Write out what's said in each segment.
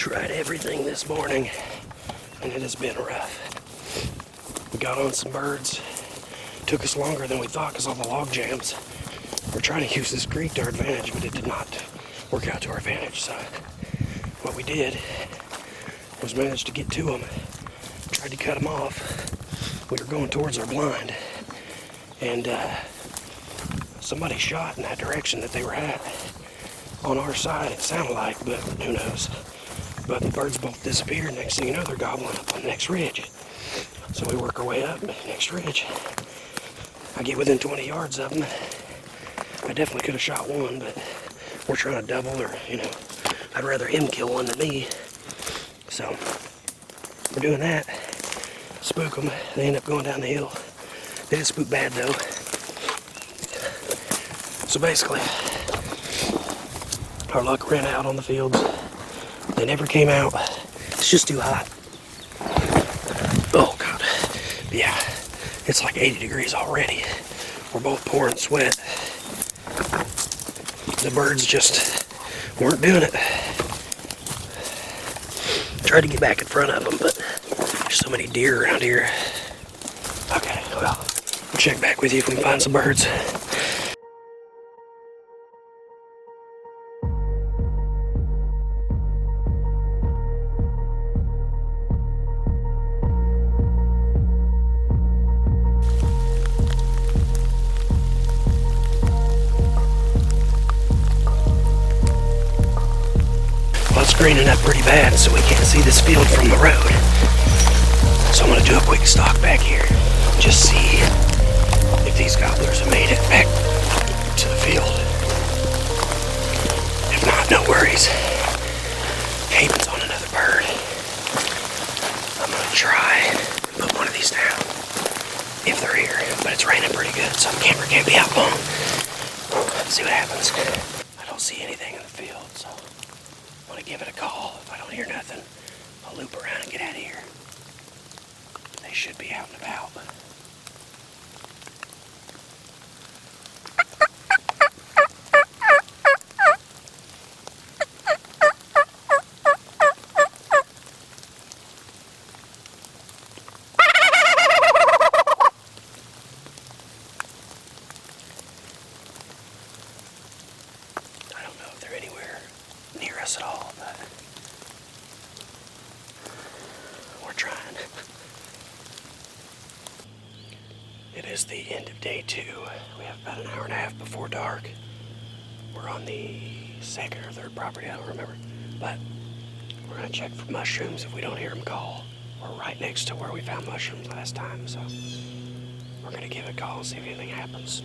Tried everything this morning, and it has been rough. We got on some birds. Took us longer than we thought because all the log jams. We're trying to use this creek to our advantage, but it did not work out to our advantage. So what we did was manage to get to them. Tried to cut them off. We were going towards our blind, and somebody shot in that direction that they were at. On our side, it sounded like, but who knows. But the birds both disappeared. Next thing you know, they're gobbling up on the next ridge. So we work our way up, next ridge. I get within 20 yards of them. I definitely could have shot one, but we're trying to double, or, I'd rather him kill one than me. So we're doing that. Spook them. They end up going down the hill. They didn't spook bad, though. So basically, our luck ran out on the fields. They never came out. It's just too hot. Oh, God. Yeah. It's like 80 degrees already. We're both pouring sweat. The birds just weren't doing it. Tried to get back in front of them, but there's so many deer around here. Okay, well, we'll check back with you if we can find some birds. It's greening up pretty bad, so we can't see this field from the road. So I'm gonna do a quick stalk back here. Just see if these gobblers have made it back to the field. If not, no worries. Haven's on another bird. I'm gonna try and put one of these down if they're here. But it's raining pretty good, so the camera can't be out long. Let's see what happens. I don't see anything in the field, so I'm gonna give it a call. If I don't hear nothing, I'll loop around and get out of here. They should be out and about. I don't know if they're anywhere near us at all, but we're trying. It is the end of day 2. We have about an hour and a half before dark. We're on the second or third property, I don't remember. But we're gonna check for mushrooms if we don't hear them call. We're right next to where we found mushrooms last time, so we're gonna give it a call and see if anything happens.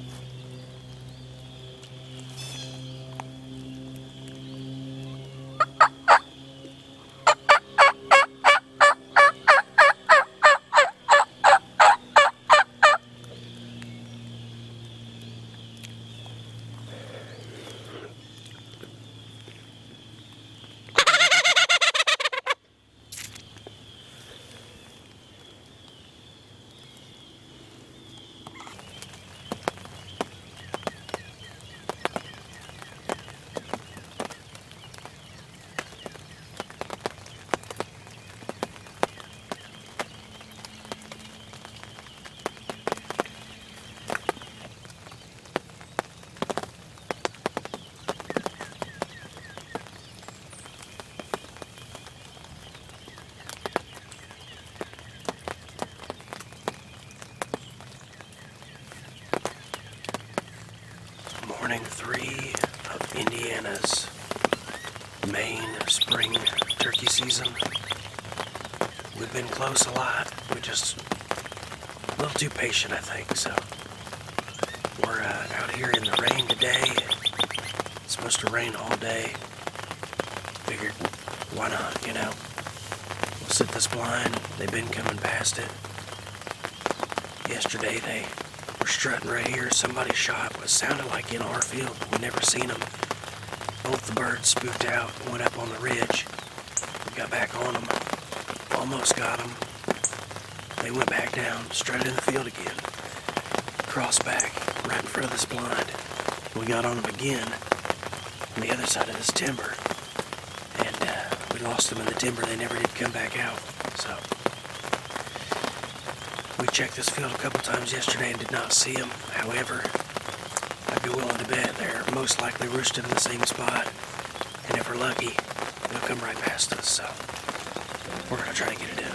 Morning 3 of Indiana's main spring turkey season. We've been close a lot. We're just a little too patient, I think. So we're out here in the rain today. It's supposed to rain all day. Figured, why not, We'll sit this blind. They've been coming past it. Yesterday they were strutting right here. Somebody shot what sounded like in our field. We never seen them. Both the birds spooked out and went up on the ridge. We got back on them. Almost got them. They went back down, strutted in the field again. Crossed back, right in front of this blind. We got on them again on the other side of this timber. And we lost them in the timber. They never did come back out. So we checked this field a couple times yesterday and did not see them. However, I'd be willing to bet they're most likely roosted in the same spot. And if we're lucky, they'll come right past us. So we're going to try to get it in.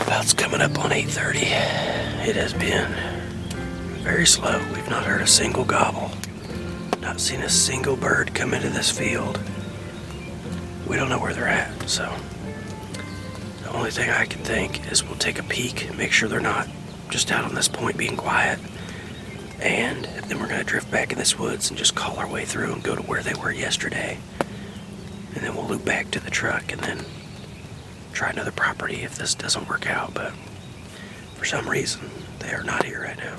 Well, it's coming up on 8:30. It has been very slow. We've not heard a single gobble. Not seen a single bird come into this field. We don't know where they're at, so the only thing I can think is we'll take a peek, make sure they're not just out on this point being quiet, and then we're going to drift back in this woods and just call our way through and go to where they were yesterday. And then we'll loop back to the truck and then try another property if this doesn't work out, but for some reason they are not here right now.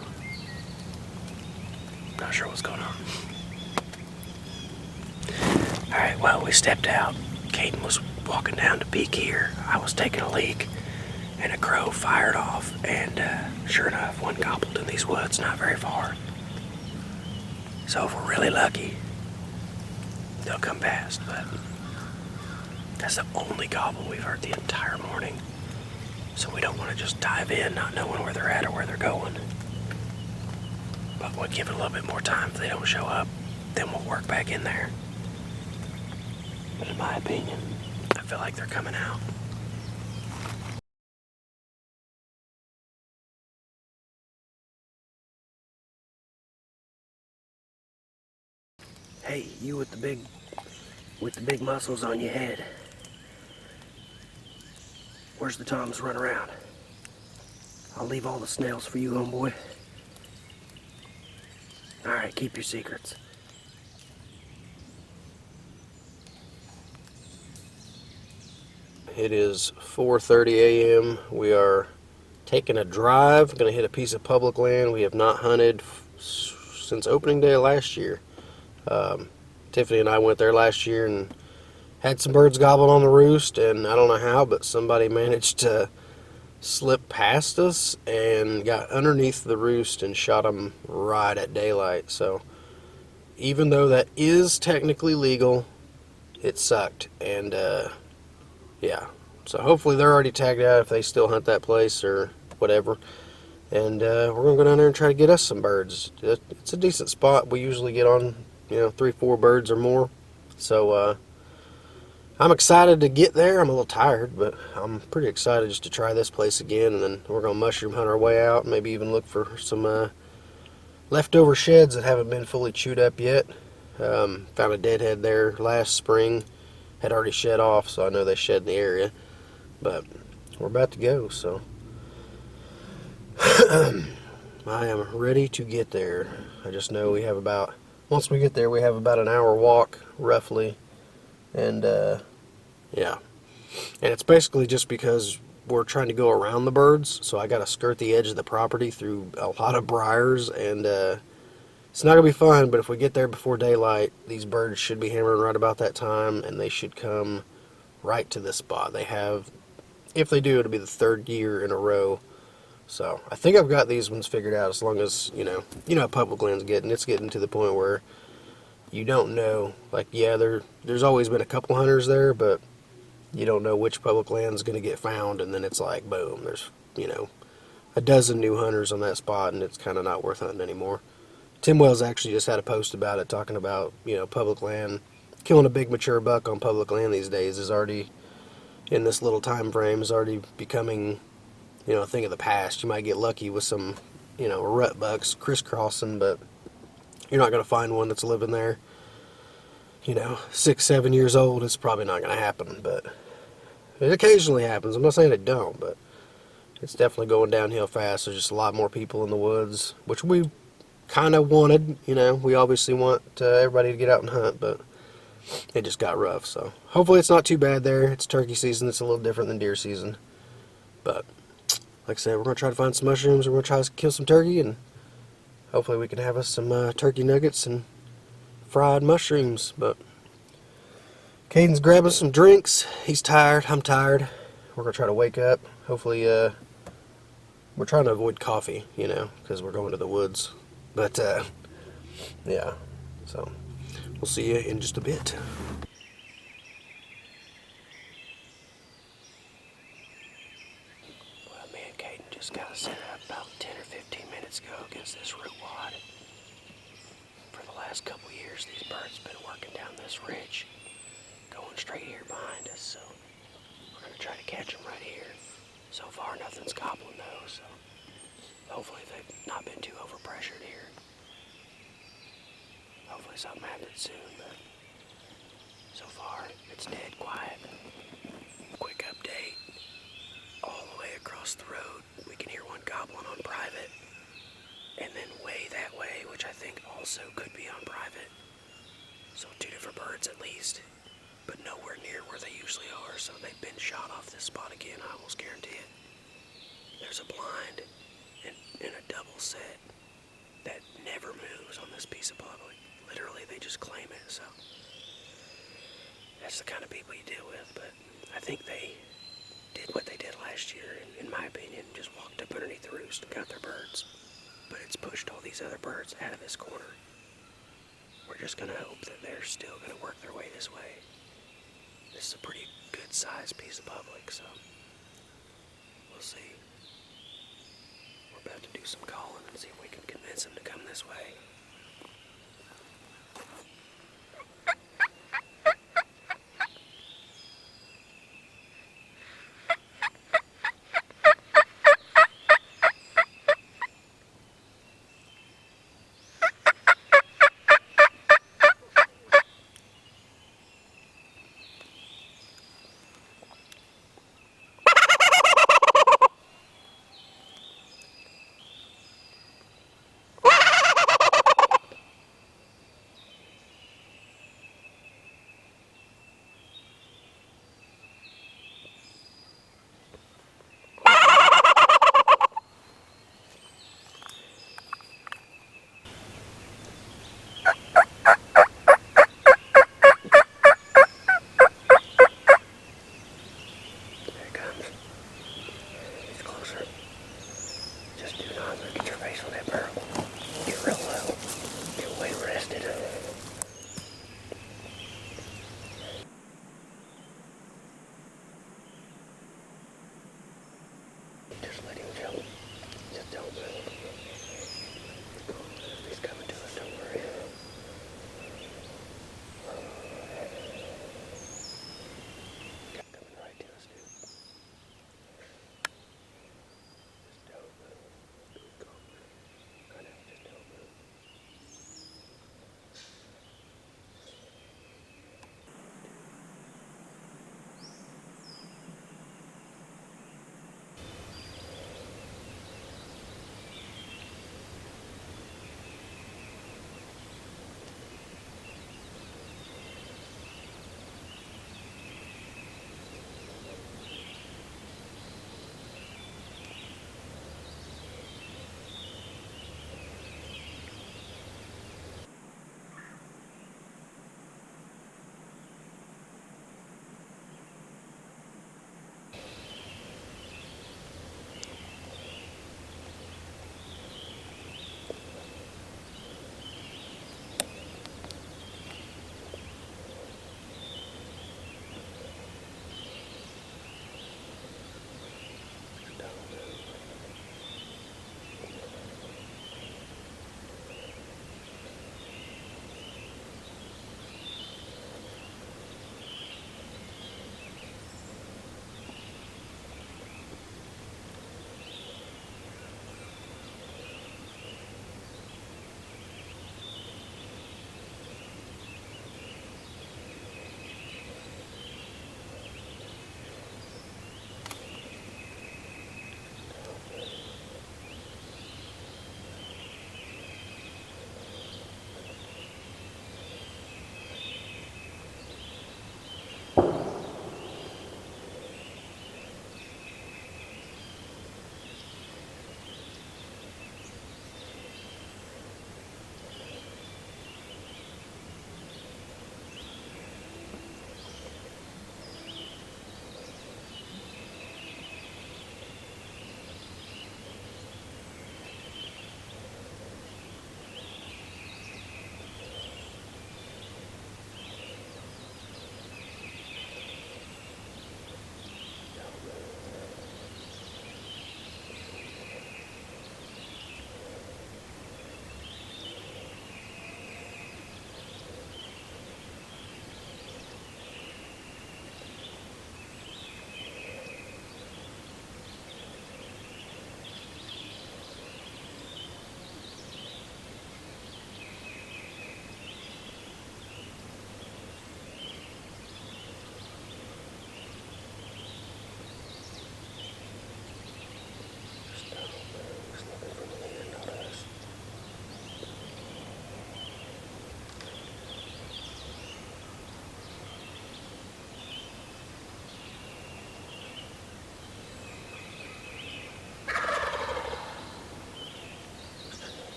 Not sure what's going on. Alright, well, we stepped out. Caden was walking down to peek here. I was taking a leak, and a crow fired off, and sure enough, one gobbled in these woods not very far. So if we're really lucky, they'll come past, but that's the only gobble we've heard the entire morning. So we don't want to just dive in not knowing where they're at or where they're going. But we'll give it a little bit more time. If they don't show up, then we'll work back in there. But in my opinion, I feel like they're coming out. Hey, you with the big muscles on your head. Where's the toms run around? I'll leave all the snails for you, homeboy. Alright, keep your secrets. It is 4:30 a.m. We are taking a drive. Going to hit a piece of public land we have not hunted since opening day of last year. Tiffany and I went there last year and had some birds gobbling on the roost, and I don't know how, but somebody managed to slip past us and got underneath the roost and shot them right at daylight. So even though that is technically legal, it sucked. And yeah, so hopefully they're already tagged out if they still hunt that place or whatever. And we're gonna go down there and try to get us some birds. It's a decent spot. We usually get on, 3-4 birds or more. So I'm excited to get there. I'm a little tired, but I'm pretty excited just to try this place again. And then we're gonna mushroom hunt our way out. Maybe even look for some leftover sheds that haven't been fully chewed up yet. Found a deadhead there last spring. Had already shed off, so I know they shed in the area. But we're about to go, so I am ready to get there. I just know once we get there, we have about an hour walk, roughly. And, yeah. And it's basically just because we're trying to go around the birds, so I got to skirt the edge of the property through a lot of briars, and it's not going to be fun, but if we get there before daylight, these birds should be hammering right about that time, and they should come right to this spot. They have, if they do, it'll be the 3rd year in a row. So I think I've got these ones figured out, as long as, how public land's getting. It's getting to the point where you don't know, like, yeah, there's always been a couple hunters there, but you don't know which public land's going to get found, and then it's like, boom, there's, a dozen new hunters on that spot, and it's kind of not worth hunting anymore. Tim Wells actually just had a post about it, talking about, public land, killing a big mature buck on public land these days is already, in this little time frame, is already becoming, a thing of the past. You might get lucky with some, rut bucks crisscrossing, but you're not going to find one that's living there, 6-7 years old. It's probably not going to happen, but It occasionally happens. I'm not saying it don't, but it's definitely going downhill fast. There's just a lot more people in the woods, which we kind of wanted. You know, we obviously want everybody to get out and hunt, but it just got rough. So hopefully it's not too bad there. It's turkey season. It's a little different than deer season. But like I said, we're going to try to find some mushrooms. We're going to try to kill some turkey, and hopefully we can have us some turkey nuggets and fried mushrooms. But Caden's grabbing some drinks. He's tired. I'm tired. We're going to try to wake up. Hopefully, we're trying to avoid coffee, you know, because we're going to the woods. But, yeah. So, we'll see you in just a bit. Well, me and Caden just got to set up about 10 or 15 minutes ago against this root wad. For the last couple years, these birds have been working down this ridge, going straight here behind us, so we're going to try to catch them right here. So far, nothing's gobbling though, so hopefully they've not been too overpressured here. Hopefully something happens soon, but so far, it's dead quiet. Quick update. All the way across the road, we can hear one gobbling on private, and then way that way, which I think also could be on private. So 2 different birds at least, but nowhere near where they usually are, so they've been shot off this spot again, I almost guarantee it. There's a blind in a double set that never moves on this piece of public. Literally, they just claim it, so that's the kind of people you deal with. But I think they did what they did last year, in my opinion, just walked up underneath the roost and got their birds. But it's pushed all these other birds out of this corner. We're just going to hope that they're still going to work their way this way. This is a pretty good sized piece of public, so we'll see. We're about to do some calling and see if we can convince them to come this way.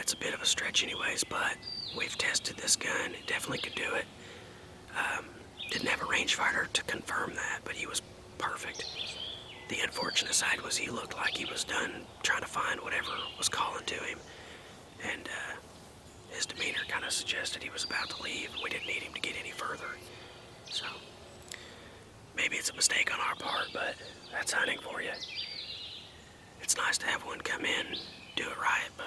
That's a bit of a stretch anyways, but we've tested this gun. It definitely could do it. Didn't have a rangefinder to confirm that, but he was perfect. The unfortunate side was he looked like he was done trying to find whatever was calling to him. And his demeanor kind of suggested he was about to leave. We didn't need him to get any further. So maybe it's a mistake on our part, but that's hunting for you. It's nice to have one come in, do it right, but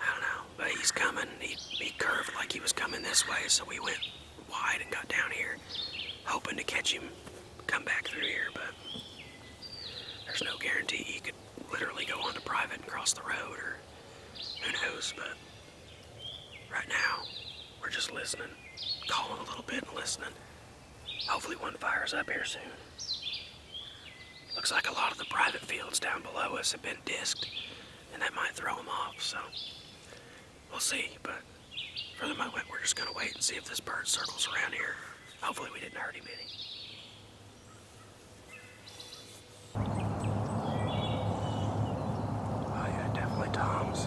I don't know. But he's coming. He curved like he was coming this way, so we went wide and got down here, hoping to catch him, come back through here, but there's no guarantee. He could literally go onto private and cross the road, or who knows, but right now, we're just listening, calling a little bit and listening. Hopefully one fires up here soon. Looks like a lot of the private fields down below us have been disked, and that might throw them off, so we'll see, but for the moment, we're just gonna wait and see if this bird circles around here. Hopefully we didn't hurt him any. Oh yeah, definitely toms.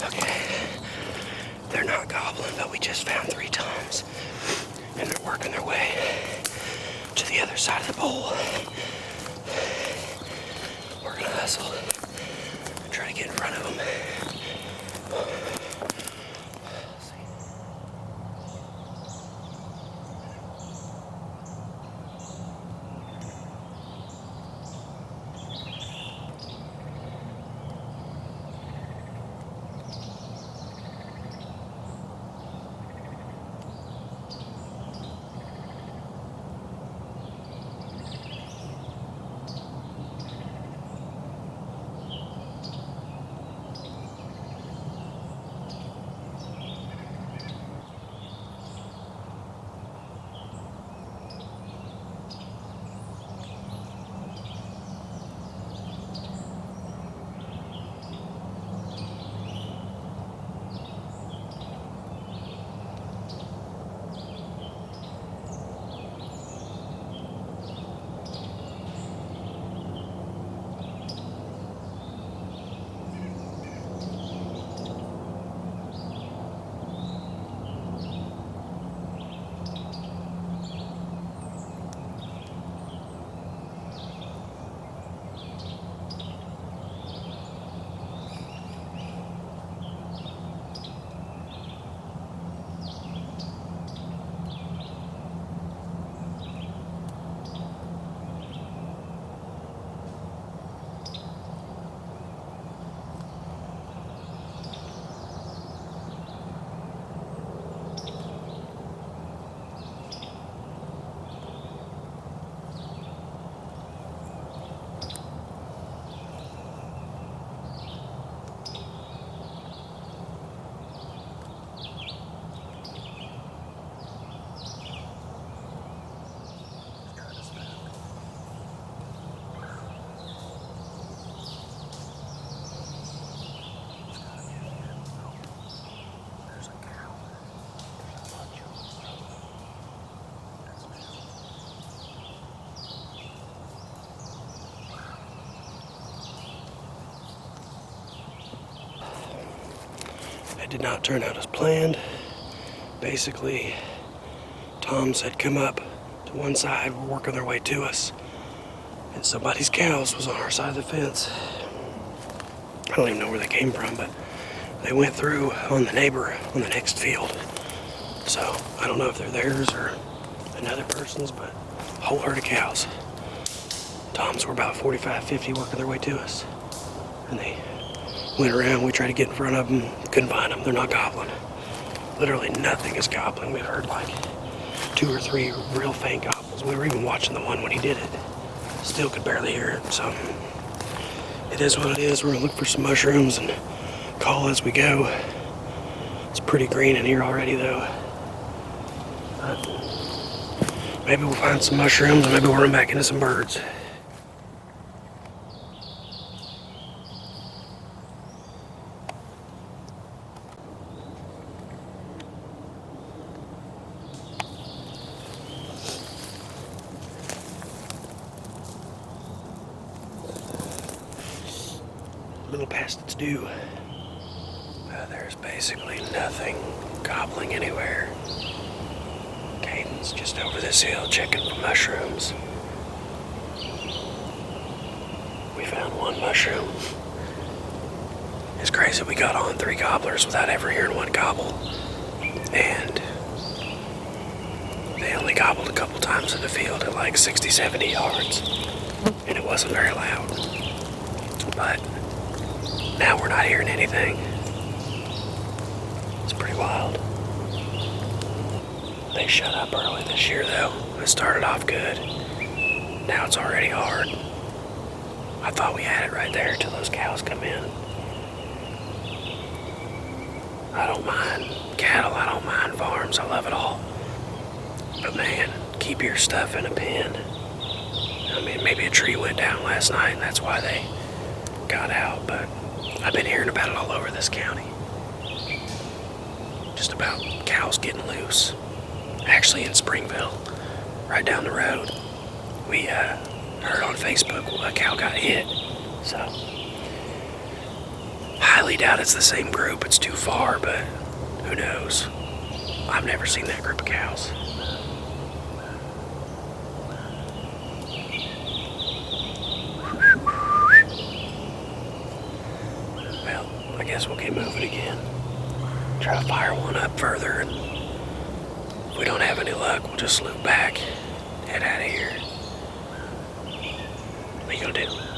Okay, they're not gobbling, but we just found 3 toms, and they're working their way to the other side of the bowl. We're gonna hustle and try to get in front of them. It did not turn out as planned. Basically, toms had come up to one side, were working their way to us, and somebody's cows was on our side of the fence. I don't even know where they came from, but they went through on the neighbor on the next field. So I don't know if they're theirs or another person's, but a whole herd of cows. Toms were about 45, 50 working their way to us, and they went around. We tried to get in front of them, couldn't find them. They're not gobbling. Literally nothing is gobbling. We've heard like 2 or 3 real faint gobbles. We were even watching the one when he did it. Still could barely hear it. So it is what it is. We're gonna look for some mushrooms and call as we go. It's pretty green in here already though. But maybe we'll find some mushrooms and maybe we'll run back into some birds. little past its due. There's basically nothing gobbling anywhere. Caden's just over this hill checking for mushrooms. We found one mushroom. It's crazy, we got on 3 gobblers without ever hearing one gobble. And they only gobbled a couple times in the field at like 60, 70 yards. And it wasn't very loud. But now we're not hearing anything. It's pretty wild. They shut up early this year though. It started off good. Now it's already hard. I thought we had it right there till those cows come in. I don't mind cattle, I don't mind farms, I love it all. But man, keep your stuff in a pen. I mean, maybe a tree went down last night and that's why they got out, but I've been hearing about it all over this county. Just about cows getting loose. Actually in Springville, right down the road, we heard on Facebook a cow got hit, so highly doubt it's the same group. It's too far, but who knows? I've never seen that group of cows. Well, I guess we'll get moving again. Try to fire one up further, and if we don't have any luck, we'll just loop back, head out of here. What are you gonna do?